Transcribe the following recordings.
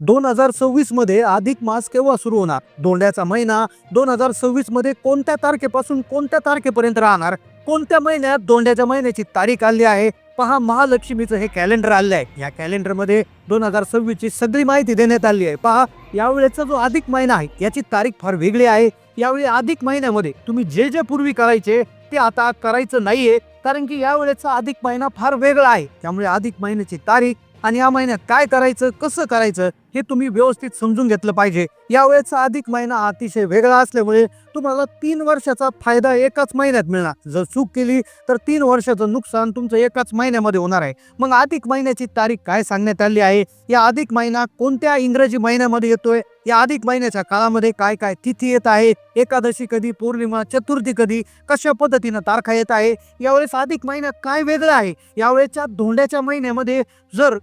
2026 मध्ये अधिक मास केव्हा सुरू होणार? धोंड्याचा महिना 2026 मध्ये कोणत्या तारखेपासून कोणत्या तारखेपर्यंत राहणार? कोणत्या महिन्यात धोंड्याच्या महिन्याची तारीख आली आहे? पहा, महालक्ष्मीचं हे कॅलेंडर आले आहे. या कॅलेंडरमध्ये 2026 ची सगळी माहिती देण्यात आली आहे. पहा, यावेळेचा जो अधिक महिना आहे याची तारीख फार वेगळी आहे. यावेळी अधिक महिन्यामध्ये तुम्ही जे जे पूर्वी करायचे ते आता करायचं नाहीये, कारण की यावेळेचा अधिक महिना फार वेगळा आहे. त्यामुळे अधिक महिन्याची तारीख आणि या महिन्यात काय करायचं, कसं करायचं हे तुम्ही व्यवस्थित समजून घेतलं पाहिजे. यावेळेचा अधिक महिना अतिशय वेगळा असल्यामुळे तुम्हाला 3 वर्षाचा फायदा एकाच महिन्यात मिळणार. जर चूक केली तर 3 वर्षाचं नुकसान तुमचं एकाच महिन्यामध्ये होणार आहे. मग अधिक महिन्याची तारीख काय सांगण्यात आली आहे? या अधिक महिना कोणत्या इंग्रजी महिन्यामध्ये येतोय? या अधिक महिन्याच्या काळामध्ये काय काय तिथी येत आहे? एकादशी कधी, पौर्णिमा, चतुर्थी कधी, कशा पद्धतीनं तारखा येत आहे? यावेळेस अधिक महिना काय वेगळं आहे? यावेळेच्या धोंड्याच्या महिन्यामध्ये जर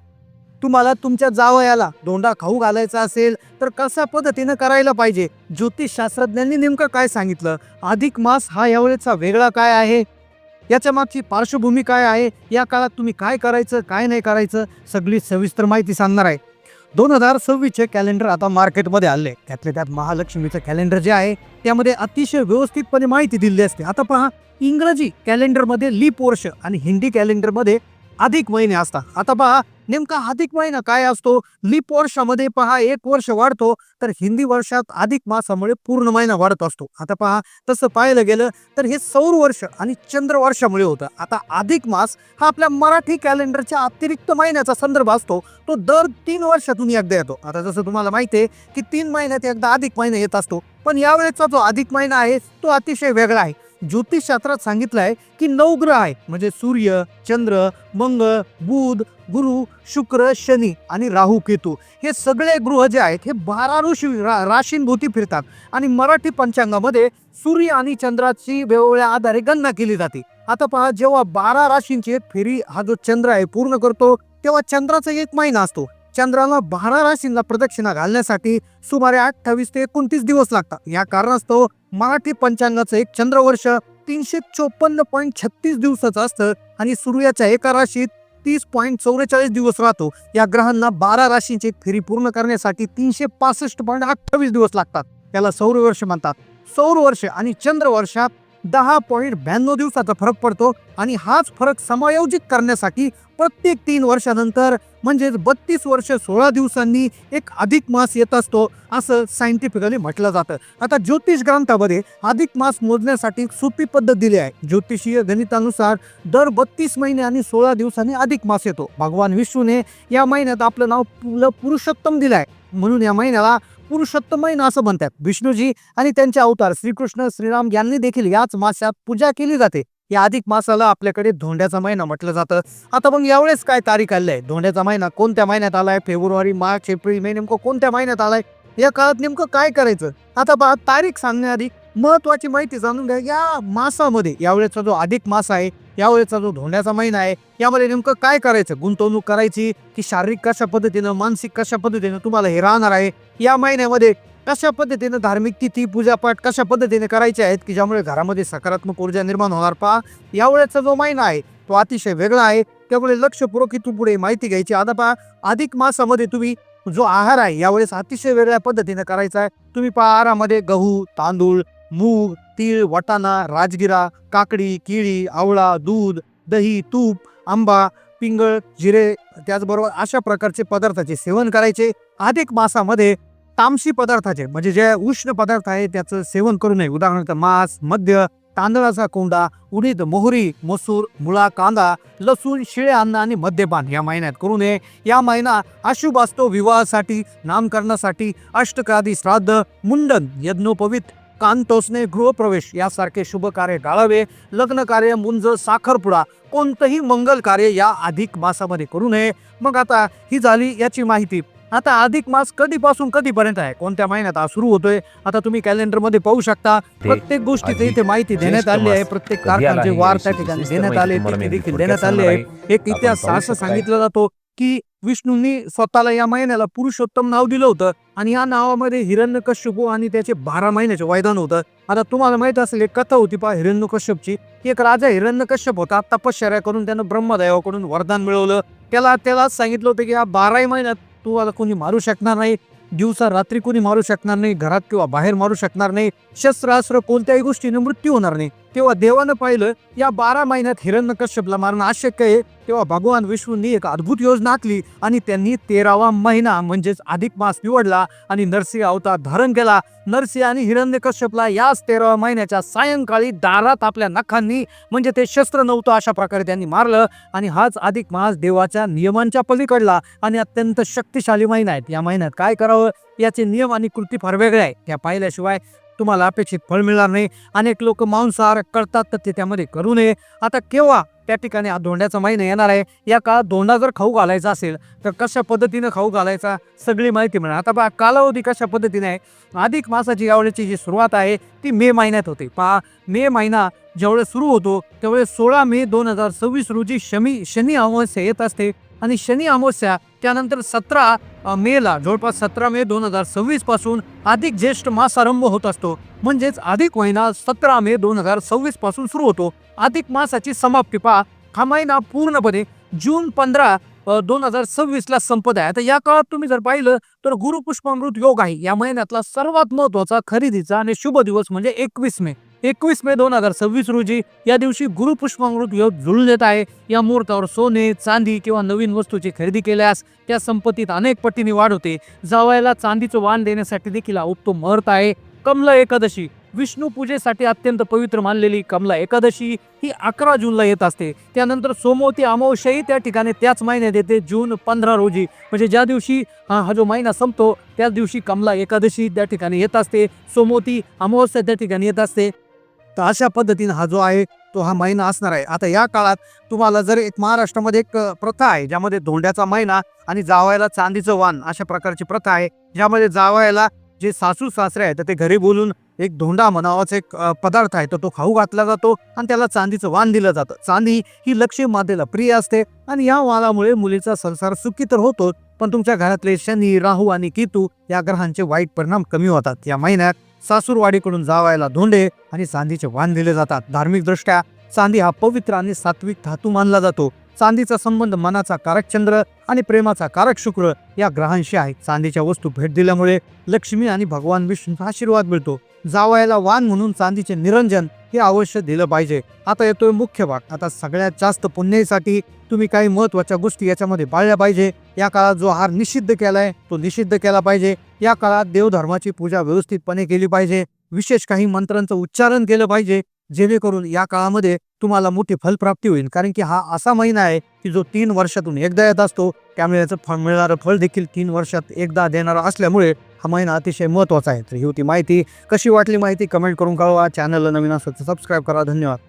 तुम्हाला तुमच्या जावयाला धोंडा खाऊ घालायचा असेल तर कशा पद्धतीनं करायला पाहिजे? ज्योतिषशास्त्रज्ञांनी नेमकं काय सांगितलं? अधिक मास हा यावेळेचा वेगळा काय आहे? याच्या मागची पार्श्वभूमी काय आहे? या काळात तुम्ही काय करायचं, काय नाही करायचं, सगळी सविस्तर माहिती सांगणार आहे. 2026चे कॅलेंडर आता मार्केटमध्ये आले. त्यातल्या त्यात महालक्ष्मीचं कॅलेंडर जे आहे त्यामध्ये अतिशय व्यवस्थितपणे माहिती दिली असते. आता पहा, इंग्रजी कॅलेंडरमध्ये लीप वर्ष आणि हिंदी कॅलेंडरमध्ये अधिक महिने असतात. आता पहा, नेमका अधिक महिना काय असतो? लीप वर्षामध्ये पहा 1 वर्ष वाढतो, तर हिंदी वर्षात अधिक मासामुळे पूर्ण महिना वाढत असतो. आता पहा, तसं पाहायला गेलं तर हे सौर वर्ष आणि चंद्र वर्षामुळे होतं. आता अधिक मास हा आपल्या मराठी कॅलेंडरच्या अतिरिक्त महिन्याचा संदर्भ असतो. तो दर 3 वर्षातून एकदा येतो. आता जसं तुम्हाला माहिती आहे की 3 महिन्यात एकदा अधिक महिना येत असतो, पण यावेळेचा जो अधिक महिना आहे तो अतिशय वेगळा आहे. ज्योतिषशास्त्रात सांगितलं आहे की 9 ग्रह आहे, म्हणजे सूर्य, चंद्र, मंगळ, बुध, गुरु, शुक्र, शनी आणि राहू, केतू हे सगळे ग्रह जे आहेत हे 12 राशींभोवती फिरतात आणि मराठी पंचांगामध्ये सूर्य आणि चंद्राची वेगवेगळ्या आधारे गणना केली जाते. आता पहा, जेव्हा 12 राशींची एक फेरी हा जो चंद्र आहे पूर्ण करतो तेव्हा चंद्राचा 1 महिना असतो. चंद्राला 12 राशींना प्रदक्षिणा घालण्यासाठी सुमारे 28 ते 29 दिवस लागतात. या कारणास्तव मराठी पंचांगाचं एक चंद्रवर्ष 354.36 दिवसाचं असतं आणि सूर्याच्या एका राशीत 30.44 दिवस राहतो. या ग्रहांना 12 राशींची एक फेरी पूर्ण करण्यासाठी 365.28 दिवस लागतात. त्याला सौरवर्ष म्हणतात. सौरवर्ष आणि चंद्रवर्षात 10.92 दिवसाचा फरक पडतो आणि हाच फरक समायोजित करण्यासाठी प्रत्येक 3 वर्षानंतर म्हणजे 32 वर्ष 16 दिवसांनी एक अधिक मास येत असतो, असं सायंटिफिकली म्हटलं जातं. आता ज्योतिष ग्रंथामध्ये अधिक मास मोजण्यासाठी सोपी पद्धत दिली आहे. ज्योतिषीय गणितानुसार दर 32 महिने आणि 16 दिवसांनी अधिक मास येतो. भगवान विष्णूने या महिन्यात आपलं नाव पुरुषोत्तम दिलं आहे, म्हणून या महिन्याला पुरुषोत्तम महिना असं म्हणतात. विष्णूजी आणि त्यांचे अवतार श्रीकृष्ण, श्रीराम यांनी देखील याच मासात पूजा केली जाते. या अधिक मासाला आपल्याकडे धोंड्याचा महिना म्हटलं जातं. आता मग यावेळेस काय तारीख आली आहे? धोंड्याचा महिना कोणत्या महिन्यात आलाय? फेब्रुवारी, मार्च, एप्रिल, मे नेमकं कोणत्या महिन्यात आलाय? या काळात नेमकं काय करायचं? आता पहा, तारीख सांगण्याआधी महत्वाची माहिती जाणून घ्या. या मासामध्ये यावेळेचा जो अधिक मास आहे, यावेळेचा जो धोंड्याचा महिना आहे, यामध्ये नेमकं काय करायचं? गुंतवणूक करायची की शारीरिक कशा पद्धतीनं, मानसिक कशा पद्धतीनं तुम्हाला हे राहणार आहे? या महिन्यामध्ये कशा पद्धतीनं धार्मिक तिथी, पूजापाठ कशा पद्धतीने करायचे आहेत की ज्यामुळे घरामध्ये सकारात्मक ऊर्जा निर्माण होणार? पहा, यावेळेचा जो महिना आहे तो अतिशय वेगळा आहे, त्यामुळे लक्षपूर्वक इथून पुढे माहिती घ्यायची. आता पहा, अधिक मासामध्ये तुम्ही जो आहार आहे यावेळेस अतिशय वेगळ्या पद्धतीने करायचा आहे. तुम्ही पहा, आहारामध्ये गहू, तांदूळ, मूग, तीळ, वाटाणा, राजगिरा, काकडी, केळी, आवळा, दूध, दही, तूप, आंबा, पिंगळ, जिरे, त्याचबरोबर अशा प्रकारचे पदार्थाचे सेवन करायचे. अधिक मासामध्ये तामसी पदार्थाचे म्हणजे जे उष्ण पदार्थ आहे त्याचं सेवन करू नये. उदाहरणार्थ मांस, मद्य, तांदळाचा कोंडा, उडीद, मोहरी, मसूर, मुळा, कांदा, लसूण, शिळे अन्न आणि मद्यपान या महिन्यात करू नये. या महिना अशुभ असतो. विवाहासाठी, नामकरणासाठी, अष्टकादी श्राद्ध, मुंडन, यज्ञोपवीत, कान टोचणे, गृहप्रवेश यासारखे शुभ कार्य टाळावे. लग्न कार्य, मुंज, साखरपुडा कोणतंही मंगल कार्य या अधिक मासामध्ये करू नये. मग आता ही झाली याची माहिती. आता अधिक मास कधीपासून कधीपर्यंत आहे, कोणत्या महिन्यात हा सुरू होतोय? आता तुम्ही कॅलेंडरमध्ये पाहू शकता. प्रत्येक गोष्टीची इथे माहिती देण्यात आली आहे. प्रत्येक तारखांचे वार त्या ठिकाणी देण्यात आले, तिथी देखील देण्यात आले आहे. एक इतिहास असं सांगितलं जातो की विष्णूंनी स्वतःला या महिन्याला पुरुषोत्तम नाव दिलं होतं आणि या नावामध्ये हिरण्यकश्यप आणि त्याचे 12 महिन्याचे वैधान होतं. आता तुम्हाला माहित असेल एक कथा होती पहा हिरण्यकश्यपची. एक राजा हिरण्यकश्यप होता, तपश्चर्या करून त्यानं ब्रह्मदेवाकडून वरदान मिळवलं. त्याला सांगितलं होतं की या 12 महिन्यात तुम्हाला कोणी मारू शकणार नाही, दिवसा रात्री कोणी मारू शकणार नाही, घरात किंवा बाहेर मारू शकणार नाही, शस्त्रास्त्र कोणत्याही गोष्टीने मृत्यू होणार नाही. तेव्हा देवानं पाहिलं या 12 महिन्यात हिरण्यकश्यपला मारणं अशक्य आहे. तेव्हा भगवान विष्णूंनी एक अद्भुत योजना आखली आणि त्यांनी 13वा महिना म्हणजेच अधिक मास निवडला आणि नरसिंह अवतार धारण केला. नरसिंह आणि हिरण्यकश्यपला याच 13व्या महिन्याच्या सायंकाळी दारात आपल्या नखांनी, म्हणजे ते शस्त्र नव्हतं अशा प्रकारे त्यांनी मारलं. आणि हाच अधिक मास देवाच्या नियमांच्या पलीकडला आणि अत्यंत शक्तिशाली महिना आहे. या महिन्यात काय करावं याचे नियम आणि कृती फार वेगळे आहे. त्या पाहिल्याशिवाय तुम्हाला अपेक्षित फळ मिळणार नाही. अनेक लोक मांसाहार करतात तर ते त्यामध्ये करू नये. आता केव्हा त्या ठिकाणी हा धोंड्याचा महिना येणार आहे, या काळात धोंडा जर खाऊ घालायचा असेल तर कशा पद्धतीनं खाऊ घालायचा सगळी माहिती मिळणार. आता पहा कालावधी कशा पद्धतीने आहे. अधिक मासाची यावेळेची जी सुरुवात आहे ती मे महिन्यात होते. पहा मे महिना ज्यावेळेस सुरू होतो त्यावेळेस 16 मे 2026 रोजी शनी अमावस्या येत असते आणि शनी अमावस्या त्यानंतर 17 मेला जवळपास 17 मे 2026 पासून अधिक ज्येष्ठ मास आरंभ होत असतो. म्हणजेच अधिक महिना 17 मे 2026 पासून सुरू होतो. अधिक मासाची समाप्ती पहा हा महिना पूर्णपणे जून 15 2026 ला संपत आहे. आता या काळात तुम्ही जर पाहिलं तर गुरुपुष्पामृत योग आहे. या महिन्यातला सर्वात महत्वाचा खरेदीचा आणि शुभ दिवस म्हणजे 21 मे 2026 रोजी या दिवशी गुरुपुष्पामृत योग जुळून येत आहे. या मुहूर्तावर सोने, चांदी किंवा नवीन वस्तूची खरेदी केल्यास त्या संपत्तीत अनेक पटीने वाढ होते. जावयाला चांदीचं वाण देण्यासाठी देखील हा उत्तम मुहूर्त आहे. कमला एकादशी विष्णू पूजेसाठी अत्यंत पवित्र मानलेली कमला एकादशी ही 11 जूनला येत असते. त्यानंतर सोमवती अमावस्याही त्या ठिकाणी त्याच महिन्यात येते जून 15 रोजी. म्हणजे ज्या दिवशी हा जो महिना संपतो त्याच दिवशी कमला एकादशी त्या ठिकाणी येत असते. सोमवती अमावस्या त्या ठिकाणी येत असते. तर अशा पद्धतीने हा जो आहे तो हा महिना असणार आहे. आता या काळात तुम्हाला जर एक महाराष्ट्रामध्ये एक प्रथा आहे ज्यामध्ये धोंड्याचा महिना आणि जावयाला चांदीचं वाण अशा प्रकारची प्रथा आहे. ज्यामध्ये जावयाला जे सासू सासरे आहेत तर ते घरी बोलून एक धोंडा म्हणावाचा एक पदार्थ आहे तर तो खाऊ घातला जातो आणि त्याला चांदीचं वाण दिलं जातं. चांदी ही लक्ष्मी मातेला प्रिय असते आणि या वाणामुळे मुलीचा संसार सुखी तर होतो पण तुमच्या घरातले शनी, राहू आणि केतू या ग्रहांचे वाईट परिणाम कमी होतात. या महिन्यात सासूरवाडीकडून जावयाला धोंडे आणि चांदीचे वाण दिले जातात. धार्मिक दृष्ट्या चांदी हा पवित्र आणि सात्विक धातू मानला जातो. चांदीचा संबंध मनाचा कारक चंद्र आणि प्रेमाचा कारक शुक्र या ग्रहांशी आहे. चांदीच्या वस्तू भेट दिल्यामुळे लक्ष्मी आणि भगवान विष्णूचा आशीर्वाद मिळतो. जावयाला वाण म्हणून चांदीचे निरंजन हे अवश्य दिलं पाहिजे. आता येतोय मुख्य भाग. आता सगळ्यात जास्त पुण्यासाठी तुम्ही काही महत्वाच्या गोष्टी याच्यामध्ये पाळल्या पाहिजे. या काळात जो आहार निषिद्ध केलाय तो निषिद्ध केला पाहिजे. या काळात देवधर्माची पूजा व्यवस्थितपणे केली पाहिजे. विशेष काही मंत्रांचं उच्चारण केलं पाहिजे जेणेकरून या काळामध्ये तुम्हाला मोठी फलप्राप्ती होईल. कारण की हा असा महिना आहे की जो 3 वर्षातून एकदा येत असतो. त्यामुळे याचं फळ मिळणारं फळ देखील 3 वर्षात एकदा देणारा असल्यामुळे हा महिना अतिशय महत्त्वाचा आहे. तर ही होती माहिती. कशी वाटली माहिती कमेंट करून कळवा. चॅनलला नवीन असेल तर सबस्क्राईब करा. धन्यवाद.